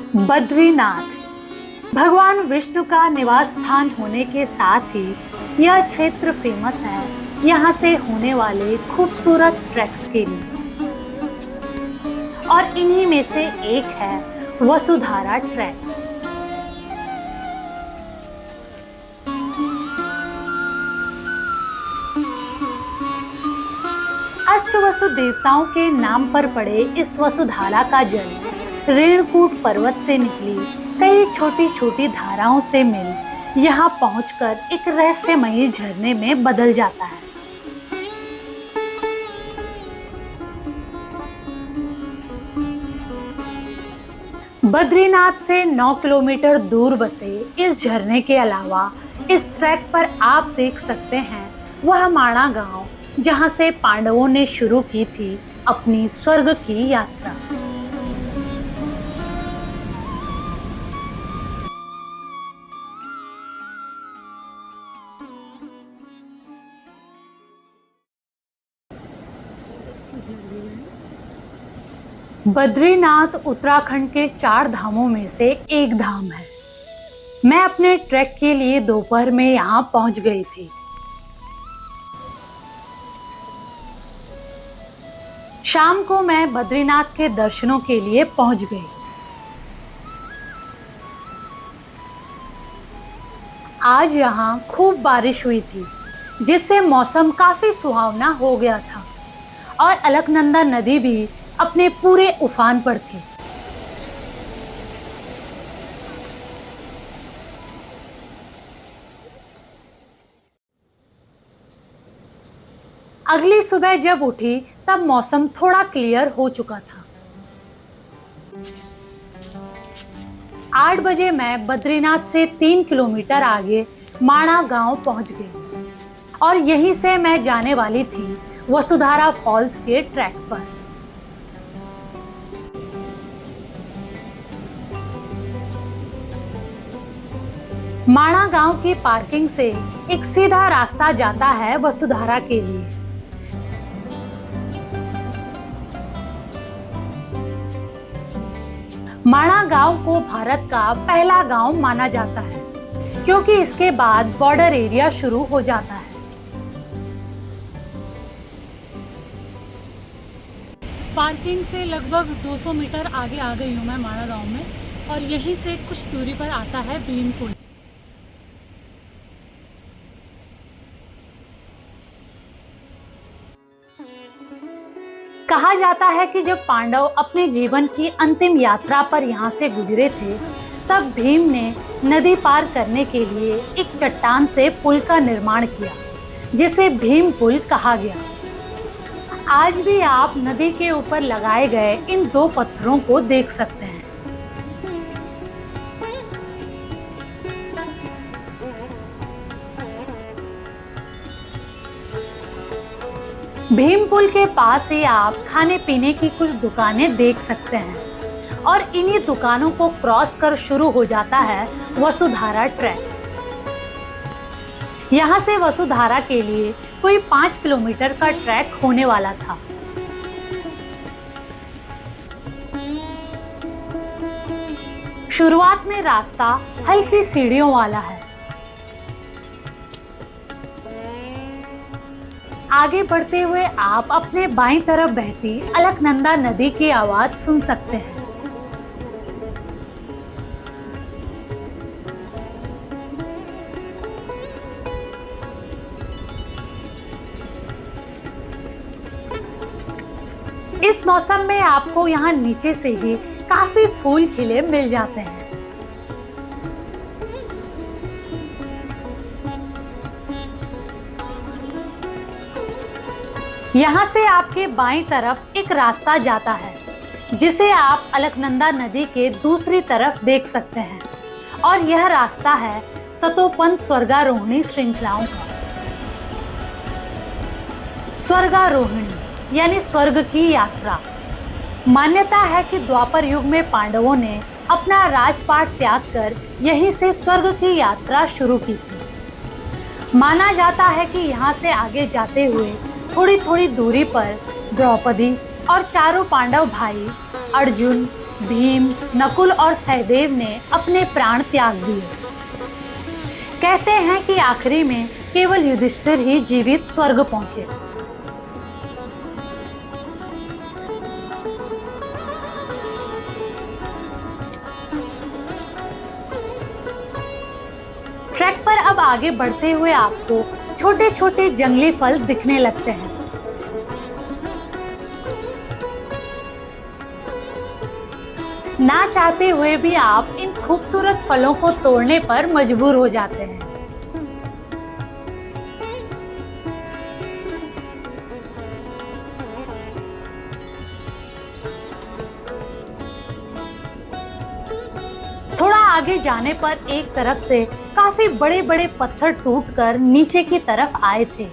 बद्रीनाथ भगवान विष्णु का निवास स्थान होने के साथ ही यह क्षेत्र फेमस है यहाँ से होने वाले खूबसूरत ट्रैक्स के लिए, और इन्हीं में से एक है वसुधारा ट्रैक। अष्टवसु देवताओं के नाम पर पड़े इस वसुधारा का जल रेणुकूट पर्वत से निकली कई छोटी छोटी धाराओं से मिल यहाँ पहुंचकर एक रहस्यमयी झरने में बदल जाता है। बद्रीनाथ से 9 किलोमीटर दूर बसे इस झरने के अलावा इस ट्रैक पर आप देख सकते हैं वह माणा गांव, जहां से पांडवों ने शुरू की थी अपनी स्वर्ग की यात्रा। बद्रीनाथ उत्तराखंड के 4 धामों में से एक धाम है। मैं अपने ट्रैक के लिए दोपहर में यहाँ पहुँच गई थी। शाम को मैं बद्रीनाथ के दर्शनों के लिए पहुँच गई। आज यहाँ खूब बारिश हुई थी, जिससे मौसम काफी सुहावना हो गया था और अलकनंदा नदी भी अपने पूरे उफान पर थी। अगली सुबह जब उठी तब मौसम थोड़ा क्लियर हो चुका था। 8 बजे मैं बद्रीनाथ से 3 किलोमीटर आगे माणा गांव पहुंच गई और यहीं से मैं जाने वाली थी वसुधारा फॉल्स के ट्रैक पर। माणा गांव की पार्किंग से एक सीधा रास्ता जाता है वसुधारा के लिए। माणा गांव को भारत का पहला गांव माना जाता है, क्योंकि इसके बाद बॉर्डर एरिया शुरू हो जाता है। पार्किंग से लगभग 200 मीटर आगे आ गई हूँ मैं माणा गांव में, और यहीं से कुछ दूरी पर आता है भीम पुल। कहा जाता है कि जब पांडव अपने जीवन की अंतिम यात्रा पर यहाँ से गुजरे थे, तब भीम ने नदी पार करने के लिए एक चट्टान से पुल का निर्माण किया, जिसे भीम पुल कहा गया। आज भी आप नदी के ऊपर लगाए गए इन 2 पत्थरों को देख सकते हैं। भीम पुल के पास ही आप खाने पीने की कुछ दुकानें देख सकते हैं, और इन्हीं दुकानों को क्रॉस कर शुरू हो जाता है वसुधारा ट्रैक। यहाँ से वसुधारा के लिए कोई 5 किलोमीटर का ट्रैक होने वाला था। शुरुआत में रास्ता हल्की सीढ़ियों वाला है। आगे बढ़ते हुए आप अपने बाईं तरफ बहती अलकनंदा नदी की आवाज सुन सकते हैं। इस मौसम में आपको यहाँ नीचे से ही काफी फूल खिले मिल जाते हैं। यहाँ से आपके बाईं तरफ एक रास्ता जाता है, जिसे आप अलकनंदा नदी के दूसरी तरफ देख सकते हैं, और यह रास्ता है सतोपंथ स्वर्गारोहिणी श्रृंखलाओं का। स्वर्गारोहिणी यानी स्वर्ग की यात्रा। मान्यता है कि द्वापर युग में पांडवों ने अपना राजपाट त्याग कर यहीं से स्वर्ग की यात्रा शुरू की थी। माना जाता है कि यहाँ से आगे जाते हुए थोड़ी थोड़ी दूरी पर द्रौपदी और चारों पांडव भाई अर्जुन, भीम, नकुल और सहदेव ने अपने प्राण त्याग दिए। कहते हैं कि आखिरी में केवल युधिष्ठिर ही जीवित स्वर्ग पहुंचे। ट्रैक पर अब आगे बढ़ते हुए आपको छोटे छोटे जंगली फल दिखने लगते हैं। ना चाहते हुए भी आप इन खूबसूरत फलों को तोड़ने पर मजबूर हो जाते हैं। थोड़ा आगे जाने पर एक तरफ से काफी बड़े बड़े पत्थर टूटकर नीचे की तरफ आए थे।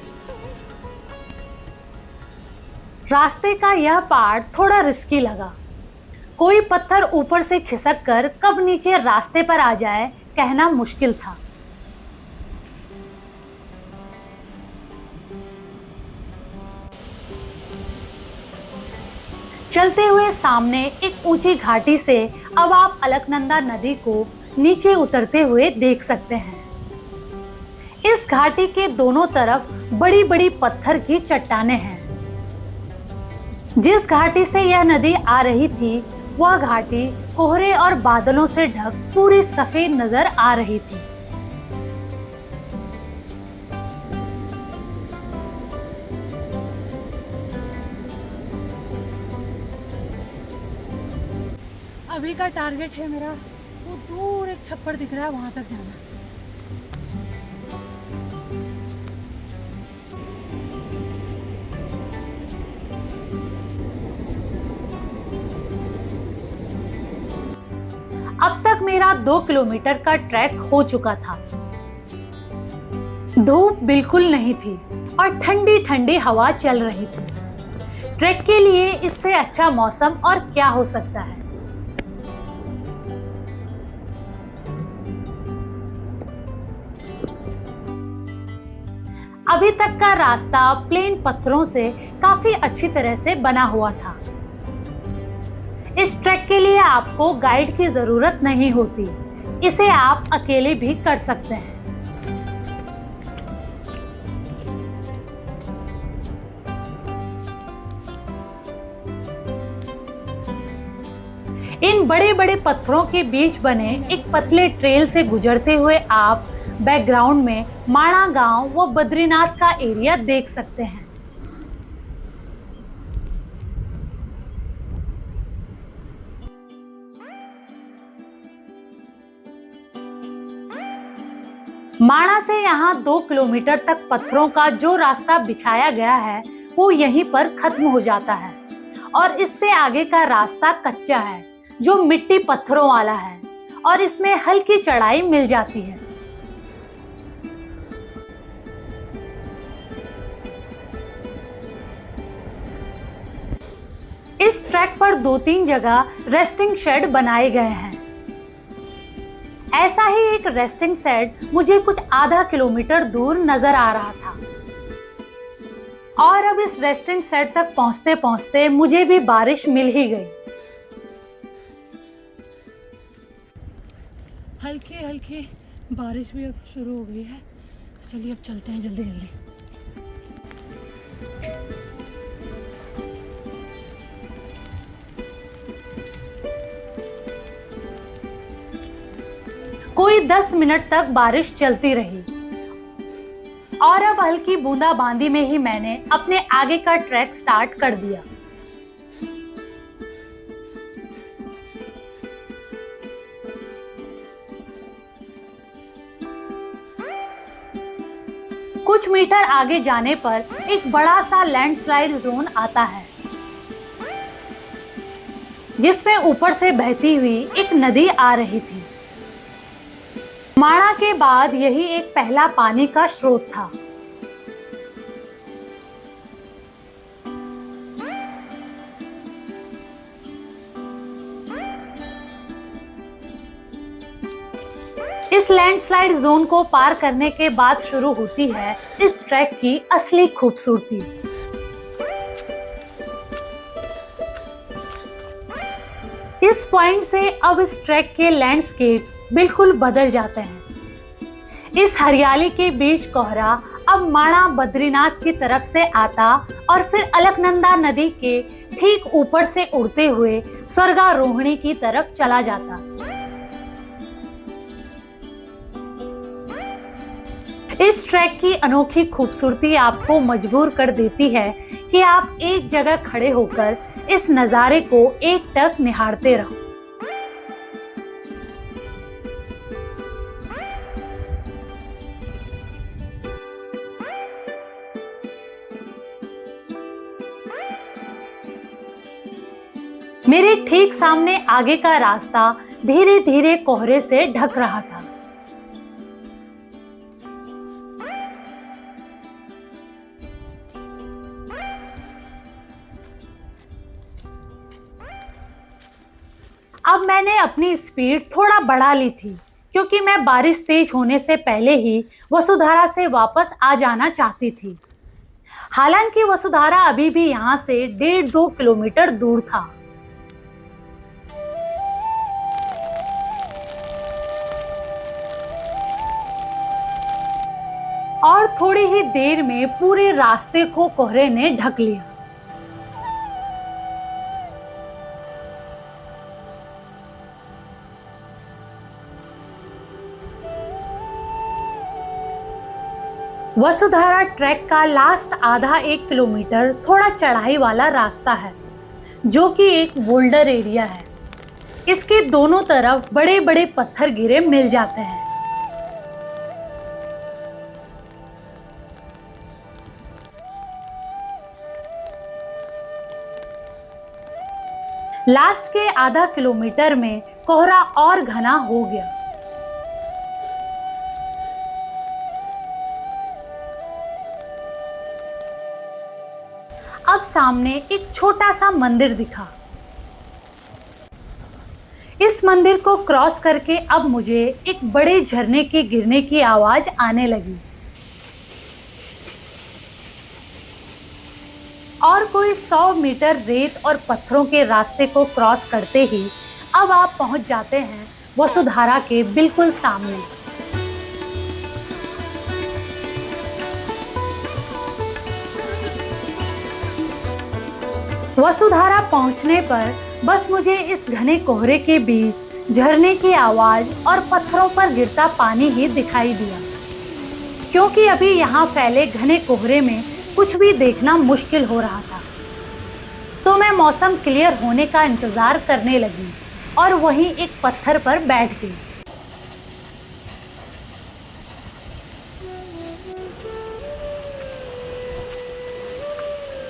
रास्ते का यह पार्ट थोड़ा रिस्की लगा। कोई पत्थर ऊपर से खिसक कर कब नीचे रास्ते पर आ जाए कहना मुश्किल था। चलते हुए सामने एक ऊंची घाटी से अब आप अलकनंदा नदी को नीचे उतरते हुए देख सकते हैं। इस घाटी के दोनों तरफ बड़ी बड़ी पत्थर की चट्टानें हैं। जिस घाटी से यह नदी आ रही थी वह घाटी कोहरे और बादलों से ढक पूरी सफेद नजर आ रही थी। अभी का टारगेट है मेरा, वो दूर एक छप्पर दिख रहा है, वहां तक जाना। अब तक मेरा 2 किलोमीटर का ट्रैक हो चुका था। धूप बिल्कुल नहीं थी और ठंडी ठंडी हवा चल रही थी। ट्रैक के लिए इससे अच्छा मौसम और क्या हो सकता है। अभी तक का रास्ता प्लेन पत्थरों से काफी अच्छी तरह से बना हुआ था। इस ट्रैक के लिए आपको गाइड की जरूरत नहीं होती, इसे आप अकेले भी कर सकते हैं। इन बड़े बड़े पत्थरों के बीच बने एक पतले ट्रेल से गुजरते हुए आप बैकग्राउंड में माणा गांव व बद्रीनाथ का एरिया देख सकते हैं। माणा से यहाँ 2 किलोमीटर तक पत्थरों का जो रास्ता बिछाया गया है वो यहीं पर खत्म हो जाता है और इससे आगे का रास्ता कच्चा है जो मिट्टी पत्थरों वाला है और इसमें हल्की चढ़ाई मिल जाती है। इस ट्रैक पर 2-3 जगह रेस्टिंग शेड बनाए गए हैं। ऐसा ही एक रेस्टिंग शेड मुझे कुछ आधा किलोमीटर दूर नजर आ रहा था और अब इस रेस्टिंग शेड तक पहुंचते पहुंचते मुझे भी बारिश मिल ही गई। हल्की हल्की बारिश भी अब शुरू हो गई है। चलिए अब चलते हैं जल्दी जल्दी। कोई 10 मिनट तक बारिश चलती रही और अब हल्की बूंदाबांदी में ही मैंने अपने आगे का ट्रैक स्टार्ट कर दिया। कुछ मीटर आगे जाने पर एक बड़ा सा लैंडस्लाइड जोन आता है जिसमें ऊपर से बहती हुई एक नदी आ रही थी। माणा के बाद यही एक पहला पानी का स्रोत था। इस लैंडस्लाइड जोन को पार करने के बाद शुरू होती है इस ट्रैक की असली खूबसूरती। इस पॉइंट से अब इस ट्रैक के लैंडस्केप्स बिल्कुल बदल जाते हैं। इस हरियाली के बीच कोहरा अब माणा बद्रीनाथ की तरफ से आता और फिर अलकनंदा नदी के ठीक ऊपर से उड़ते हुए स्वर्गारोहिणी की तरफ चला जाता। इस ट्रैक की अनोखी खूबसूरती आपको मजबूर कर देती है कि आप एक जगह खड़े होकर इस नजारे को एक टक निहारते रहो। मेरे ठीक सामने आगे का रास्ता धीरे धीरे कोहरे से ढक रहा था। अब मैंने अपनी स्पीड थोड़ा बढ़ा ली थी क्योंकि मैं बारिश तेज होने से पहले ही वसुधारा से वापस आ जाना चाहती थी। हालांकि वसुधारा अभी भी यहाँ से 1.5-2 किलोमीटर दूर था। और थोड़ी ही देर में पूरे रास्ते को कोहरे ने ढक लिया। वसुधारा ट्रैक का लास्ट आधा 1 किलोमीटर थोड़ा चढ़ाई वाला रास्ता है जो कि एक बोल्डर एरिया है। इसके दोनों तरफ बड़े बड़े पत्थर गिरे मिल जाते हैं। लास्ट के आधा किलोमीटर में कोहरा और घना हो गया। अब सामने एक छोटा सा मंदिर दिखा। इस मंदिर को क्रॉस करके अब मुझे एक बड़े झरने के गिरने की आवाज आने लगी और कोई 100 मीटर रेत और पत्थरों के रास्ते को क्रॉस करते ही अब आप पहुंच जाते हैं वसुधारा के बिल्कुल सामने। वसुधारा पहुंचने पर बस मुझे इस घने कोहरे के बीच झरने की आवाज और पत्थरों पर गिरता पानी ही दिखाई दिया, क्योंकि अभी यहाँ फैले घने कोहरे में कुछ भी देखना मुश्किल हो रहा था। तो मैं मौसम क्लियर होने का इंतजार करने लगी और वहीं एक पत्थर पर बैठ गई।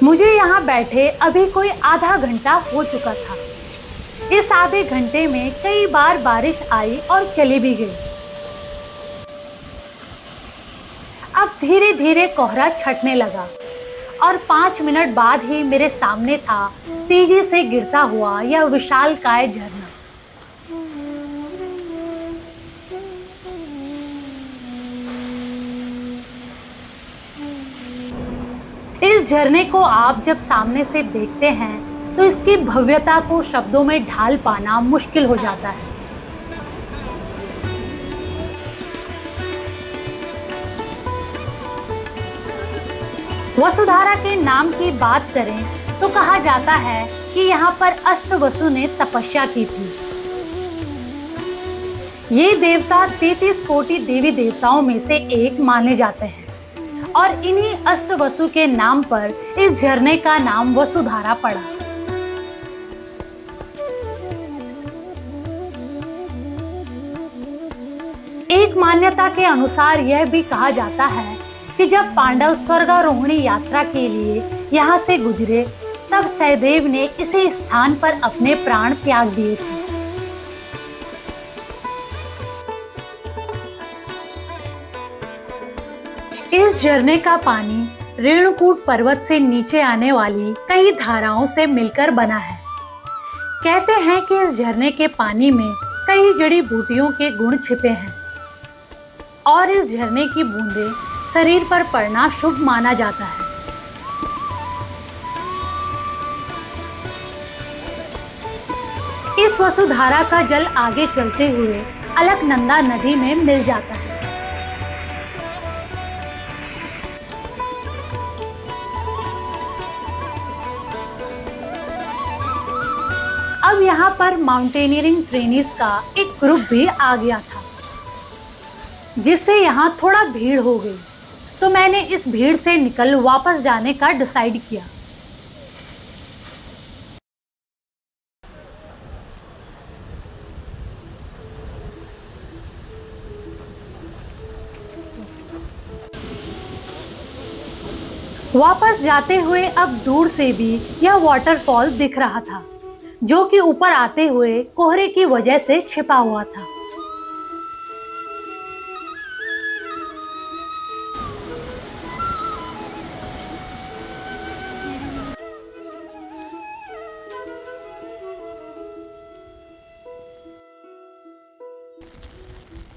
मुझे यहाँ बैठे अभी कोई आधा घंटा हो चुका था। इस आधे घंटे में कई बार बारिश आई और चली भी गई। अब धीरे धीरे कोहरा छटने लगा और 5 मिनट बाद ही मेरे सामने था तेजी से गिरता हुआ यह विशालकाय झरना। इस झरने को आप जब सामने से देखते हैं तो इसकी भव्यता को शब्दों में ढाल पाना मुश्किल हो जाता है। वसुधारा के नाम की बात करें तो कहा जाता है कि यहाँ पर अष्टवसु ने तपस्या की थी। ये देवता 33 कोटि देवी देवताओं में से एक माने जाते हैं और इन्हीं अष्टवसु के नाम पर इस झरने का नाम वसुधारा पड़ा। एक मान्यता के अनुसार यह भी कहा जाता है कि जब पांडव स्वर्गारोहिणी यात्रा के लिए यहाँ से गुजरे तब सहदेव ने इसी स्थान पर अपने प्राण त्याग दिए थे। इस झरने का पानी रेणुकूट पर्वत से नीचे आने वाली कई धाराओं से मिलकर बना है। कहते हैं कि इस झरने के पानी में कई जड़ी बूटियों के गुण छिपे हैं और इस झरने की बूंदें शरीर पर पड़ना शुभ माना जाता है। इस वसुधारा का जल आगे चलते हुए अलकनंदा नदी में मिल जाता है। अब यहाँ पर माउंटेनियरिंग ट्रेनीज का एक ग्रुप भी आ गया था, जिससे यहाँ थोड़ा भीड़ हो गई। तो मैंने इस भीड़ से निकल वापस जाने का डिसाइड किया। वापस जाते हुए अब दूर से भी यह वाटरफॉल दिख रहा था, जो कि ऊपर आते हुए कोहरे की वजह से छिपा हुआ था।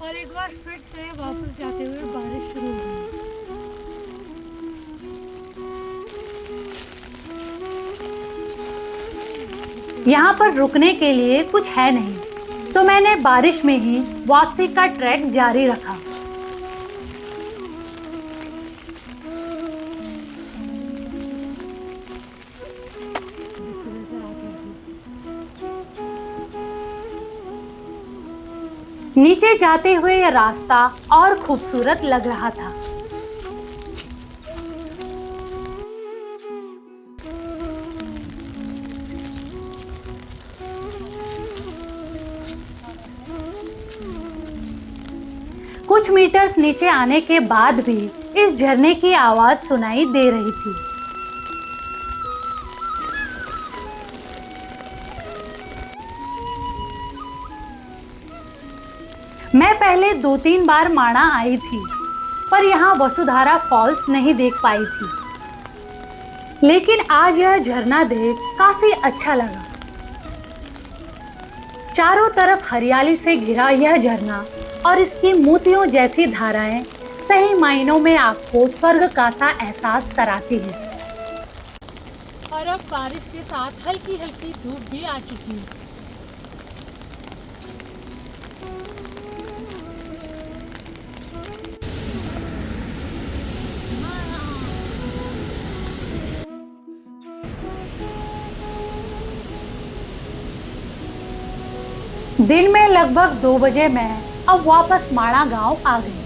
और एक बार फिर से वापस जाते हुए बारिश शुरू हो गई। यहाँ पर रुकने के लिए कुछ है नहीं, तो मैंने बारिश में ही वापसी का ट्रैक जारी रखा। नीचे जाते हुए यह रास्ता और खूबसूरत लग रहा था। कुछ मीटर्स नीचे आने के बाद भी इस झरने की आवाज सुनाई दे रही थी। मैं पहले 2-3 बार माणा आई थी, पर यहाँ वसुधारा फॉल्स नहीं देख पाई थी। लेकिन आज यह झरना देख काफी अच्छा लगा। चारों तरफ हरियाली से घिरा यह झरना और इसकी मोतियों जैसी धाराएं सही मायनों में आपको स्वर्ग का सा एहसास कराती है। और अब बारिश के साथ हल्की हल्की धूप भी आ चुकी है। दिन में लगभग 2 बजे मैं अब वापस माणा गांव आ गई।